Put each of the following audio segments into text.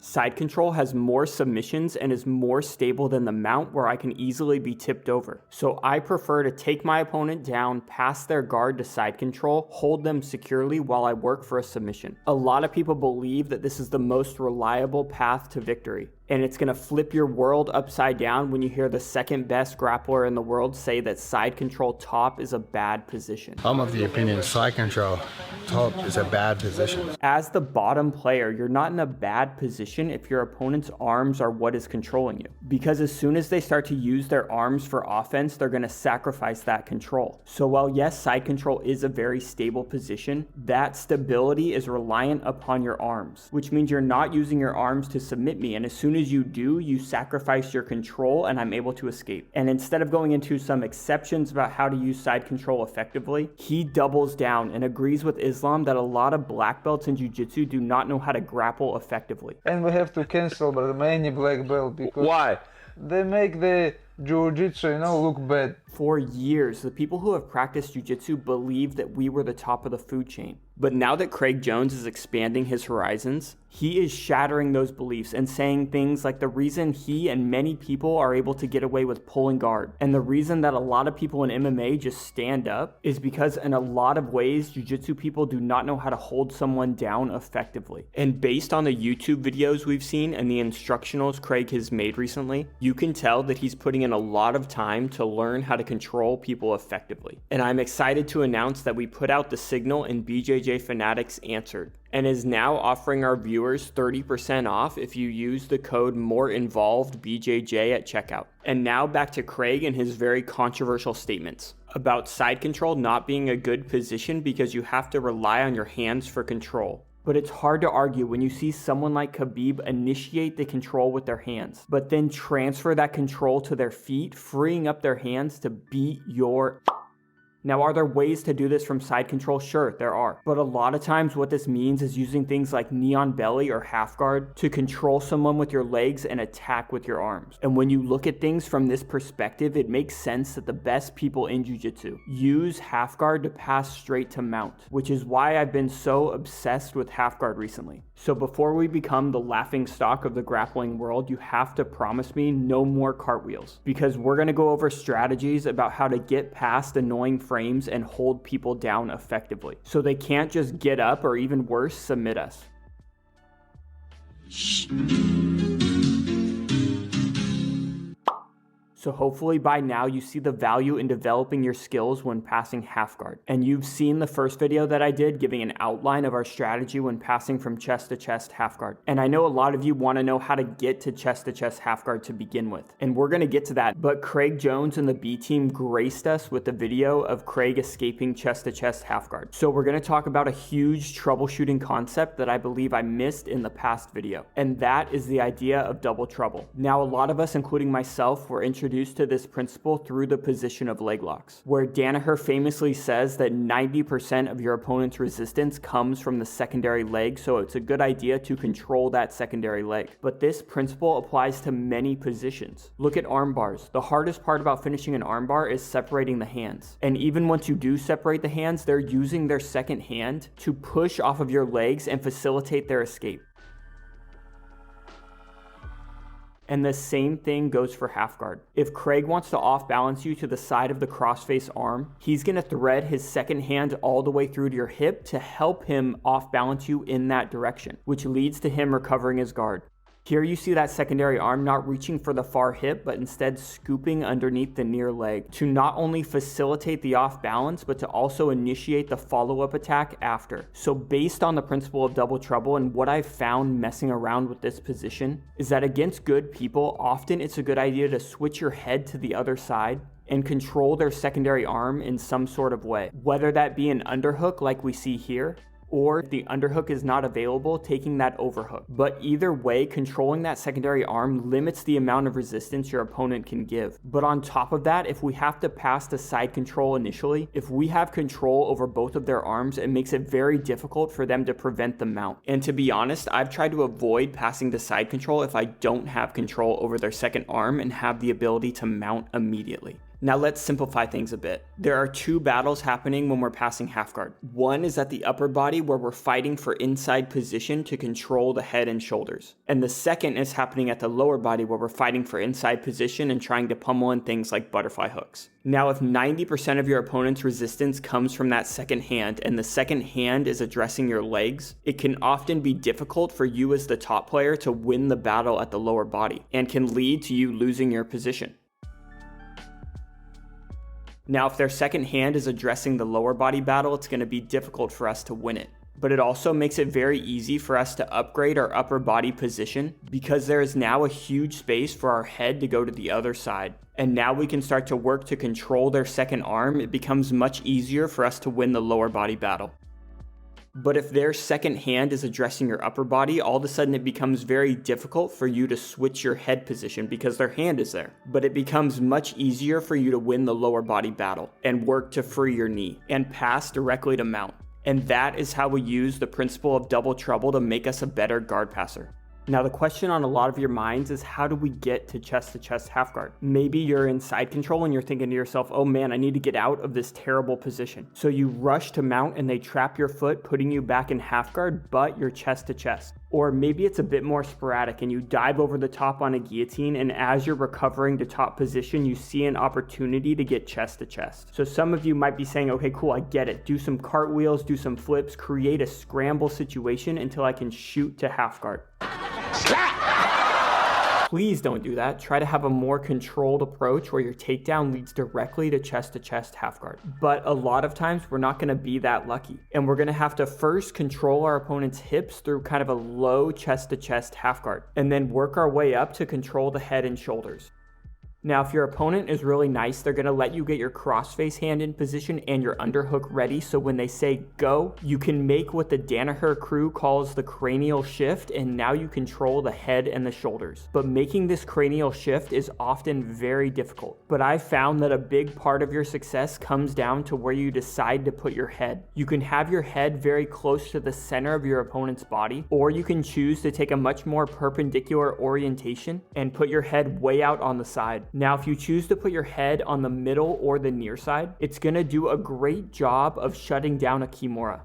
Side control has more submissions and is more stable than the mount, where I can easily be tipped over. So I prefer to take my opponent down, pass their guard to side control, hold them securely while I work for a submission. A lot of people believe that this is the most reliable path to victory. And it's going to flip your world upside down when you hear the second best grappler in the world say that side control top is a bad position. I'm of the opinion side control top is a bad position. As the bottom player, you're not in a bad position if your opponent's arms are what is controlling you. Because as soon as they start to use their arms for offense, they're going to sacrifice that control. So while yes, side control is a very stable position, that stability is reliant upon your arms, which means you're not using your arms to submit me. And as soon as you do, you sacrifice your control and I'm able to escape. And instead of going into some exceptions about how to use side control effectively, he doubles down and agrees with Islam that a lot of black belts in jiu-jitsu do not know how to grapple effectively. And we have to cancel many black belts because why? They make the jiu-jitsu, look bad. For years, the people who have practiced jiu-jitsu believed that we were the top of the food chain. But now that Craig Jones is expanding his horizons, he is shattering those beliefs and saying things like the reason he and many people are able to get away with pulling guard, and the reason that a lot of people in MMA just stand up, is because in a lot of ways, jiu-jitsu people do not know how to hold someone down effectively. And based on the YouTube videos we've seen and the instructionals Craig has made recently, you can tell that he's putting in a lot of time to learn how to control people effectively. And I'm excited to announce that we put out the signal and BJJ Fanatics answered, and is now offering our viewers 30% off if you use the code MOREINVOLVEDBJJ at checkout. And now back to Craig and his very controversial statements about side control not being a good position because you have to rely on your hands for control. But it's hard to argue when you see someone like Khabib initiate the control with their hands, but then transfer that control to their feet, freeing up their hands to beat your... Now, are there ways to do this from side control? Sure, there are. But a lot of times what this means is using things like knee on belly or half guard to control someone with your legs and attack with your arms. And when you look at things from this perspective, it makes sense that the best people in jiu-jitsu use half guard to pass straight to mount, which is why I've been so obsessed with half guard recently. So before we become the laughing stock of the grappling world, you have to promise me no more cartwheels, because we're going to go over strategies about how to get past annoying frames and hold people down effectively, so they can't just get up or even worse, submit us. So hopefully by now you see the value in developing your skills when passing half guard. And you've seen the first video that I did giving an outline of our strategy when passing from chest to chest half guard. And I know a lot of you want to know how to get to chest half guard to begin with. And we're going to get to that. But Craig Jones and the B team graced us with the video of Craig escaping chest to chest half guard. So we're going to talk about a huge troubleshooting concept that I believe I missed in the past video. And that is the idea of double trouble. Now, a lot of us, including myself, were introduced to this principle through the position of leg locks, where Danaher famously says that 90% of your opponent's resistance comes from the secondary leg, so it's a good idea to control that secondary leg. But this principle applies to many positions. Look at arm bars. The hardest part about finishing an arm bar is separating the hands. And even once you do separate the hands, they're using their second hand to push off of your legs and facilitate their escape. And the same thing goes for half guard. If Craig wants to off balance you to the side of the crossface arm, he's going to thread his second hand all the way through to your hip to help him off balance you in that direction, which leads to him recovering his guard. Here you see that secondary arm not reaching for the far hip, but instead scooping underneath the near leg to not only facilitate the off balance, but to also initiate the follow-up attack after. So based on the principle of double trouble and what I've found messing around with this position is that against good people, often it's a good idea to switch your head to the other side and control their secondary arm in some sort of way, whether that be an underhook like we see here, or if the underhook is not available, taking that overhook. But either way, controlling that secondary arm limits the amount of resistance your opponent can give. But on top of that, if we have to pass the side control initially, if we have control over both of their arms, it makes it very difficult for them to prevent the mount. And to be honest, I've tried to avoid passing the side control if I don't have control over their second arm and have the ability to mount immediately. Now let's simplify things a bit. There are two battles happening when we're passing half guard. One is at the upper body where we're fighting for inside position to control the head and shoulders. And the second is happening at the lower body where we're fighting for inside position and trying to pummel in things like butterfly hooks. Now if 90% of your opponent's resistance comes from that second hand and the second hand is addressing your legs, it can often be difficult for you as the top player to win the battle at the lower body and can lead to you losing your position. Now, if their second hand is addressing the lower body battle, it's going to be difficult for us to win it. But it also makes it very easy for us to upgrade our upper body position because there is now a huge space for our head to go to the other side. And now we can start to work to control their second arm. It becomes much easier for us to win the lower body battle. But if their second hand is addressing your upper body, all of a sudden it becomes very difficult for you to switch your head position because their hand is there. But it becomes much easier for you to win the lower body battle and work to free your knee and pass directly to mount. And that is how we use the principle of double trouble to make us a better guard passer. Now the question on a lot of your minds is, how do we get to chest half guard? Maybe you're in side control and you're thinking to yourself, oh man, I need to get out of this terrible position. So you rush to mount and they trap your foot, putting you back in half guard, but you're chest to chest. Or maybe it's a bit more sporadic and you dive over the top on a guillotine, and as you're recovering to top position, you see an opportunity to get chest to chest. So some of you might be saying, okay, cool, I get it. Do some cartwheels, do some flips, create a scramble situation until I can shoot to half guard. Please don't do that. Try to have a more controlled approach where your takedown leads directly to chest half guard. But a lot of times we're not going to be that lucky. And we're going to have to first control our opponent's hips through kind of a low chest to chest half guard, and then work our way up to control the head and shoulders. Now, if your opponent is really nice, they're going to let you get your crossface hand in position and your underhook ready. So when they say go, you can make what the Danaher crew calls the cranial shift, and now you control the head and the shoulders. But making this cranial shift is often very difficult. But I've found that a big part of your success comes down to where you decide to put your head. You can have your head very close to the center of your opponent's body, or you can choose to take a much more perpendicular orientation and put your head way out on the side. Now, if you choose to put your head on the middle or the near side, it's going to do a great job of shutting down a Kimura.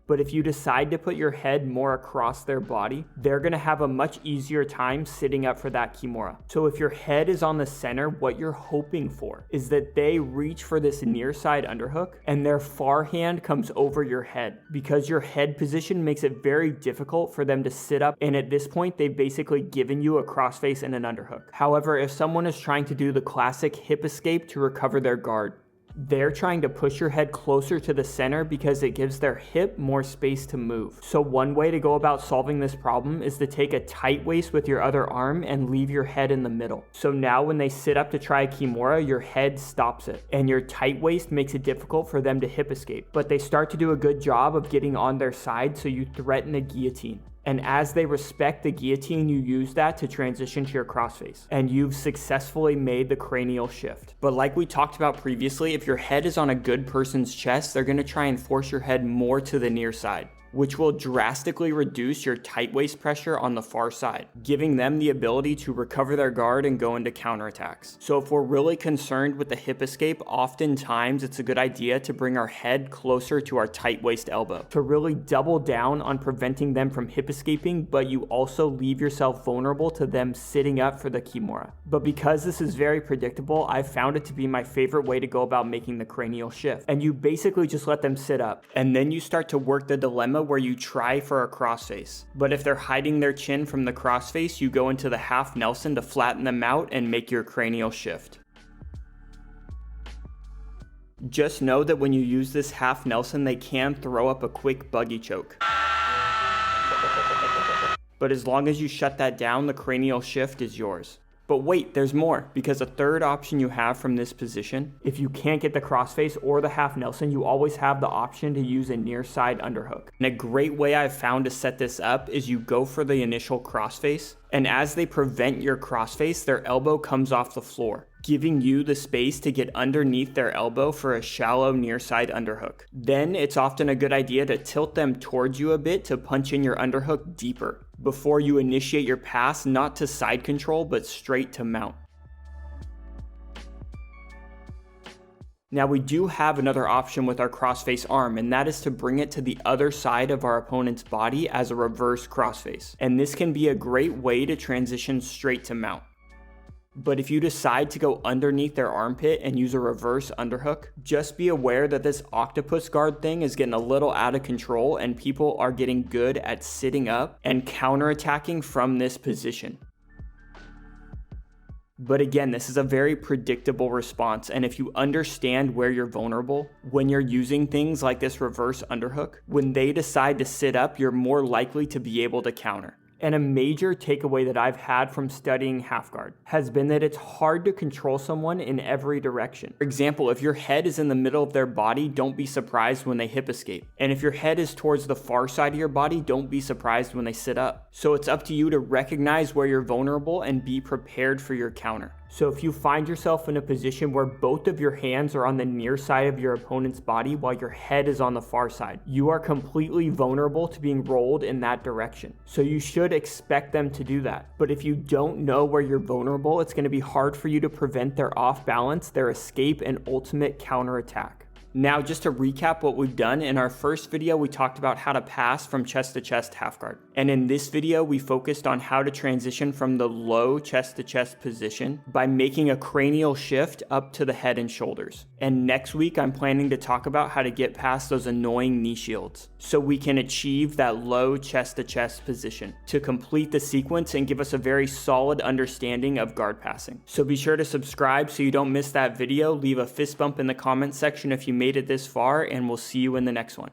But if you decide to put your head more across their body, they're going to have a much easier time sitting up for that Kimura. So if your head is on the center, what you're hoping for is that they reach for this near side underhook and their far hand comes over your head, because your head position makes it very difficult for them to sit up. And at this point, they've basically given you a crossface and an underhook. However, if someone is trying to do the classic hip escape to recover their guard, they're trying to push your head closer to the center because it gives their hip more space to move. So one way to go about solving this problem is to take a tight waist with your other arm and leave your head in the middle. So now when they sit up to try a Kimura, your head stops it, and your tight waist makes it difficult for them to hip escape. But they start to do a good job of getting on their side, so you threaten a guillotine. And as they respect the guillotine, you use that to transition to your crossface. And you've successfully made the cranial shift. But like we talked about previously, if your head is on a good person's chest, they're going to try and force your head more to the near side, which will drastically reduce your tight waist pressure on the far side, giving them the ability to recover their guard and go into counterattacks. So if we're really concerned with the hip escape, oftentimes it's a good idea to bring our head closer to our tight waist elbow to really double down on preventing them from hip escaping, but you also leave yourself vulnerable to them sitting up for the Kimura. But because this is very predictable, I found it to be my favorite way to go about making the cranial shift. And you basically just let them sit up, and then you start to work the dilemma where you try for a crossface. But if they're hiding their chin from the crossface, you go into the half Nelson to flatten them out and make your cranial shift. Just know that when you use this half Nelson, they can throw up a quick buggy choke. But as long as you shut that down, the cranial shift is yours. But wait, there's more, because a third option you have from this position, if you can't get the crossface or the half Nelson, you always have the option to use a near side underhook. And a great way I've found to set this up is you go for the initial crossface, and as they prevent your crossface, their elbow comes off the floor, giving you the space to get underneath their elbow for a shallow near side underhook. Then it's often a good idea to tilt them towards you a bit to punch in your underhook deeper before you initiate your pass, not to side control, but straight to mount. Now we do have another option with our crossface arm, and that is to bring it to the other side of our opponent's body as a reverse crossface. And this can be a great way to transition straight to mount. But if you decide to go underneath their armpit and use a reverse underhook, just be aware that this octopus guard thing is getting a little out of control and people are getting good at sitting up and counterattacking from this position. But again, this is a very predictable response, and if you understand where you're vulnerable, when you're using things like this reverse underhook, when they decide to sit up, you're more likely to be able to counter. And a major takeaway that I've had from studying half guard has been that it's hard to control someone in every direction. For example, if your head is in the middle of their body, don't be surprised when they hip escape. And if your head is towards the far side of your body, don't be surprised when they sit up. So it's up to you to recognize where you're vulnerable and be prepared for your counter. So if you find yourself in a position where both of your hands are on the near side of your opponent's body while your head is on the far side, you are completely vulnerable to being rolled in that direction. So you should expect them to do that. But if you don't know where you're vulnerable, it's going to be hard for you to prevent their off balance, their escape, and ultimate counterattack. Now, just to recap what we've done, in our first video, we talked about how to pass from chest to chest half guard. And in this video, we focused on how to transition from the low chest to chest position by making a cranial shift up to the head and shoulders. And next week, I'm planning to talk about how to get past those annoying knee shields so we can achieve that low chest to chest position to complete the sequence and give us a very solid understanding of guard passing. So be sure to subscribe so you don't miss that video. Leave a fist bump in the comment section if you made it this far, and we'll see you in the next one.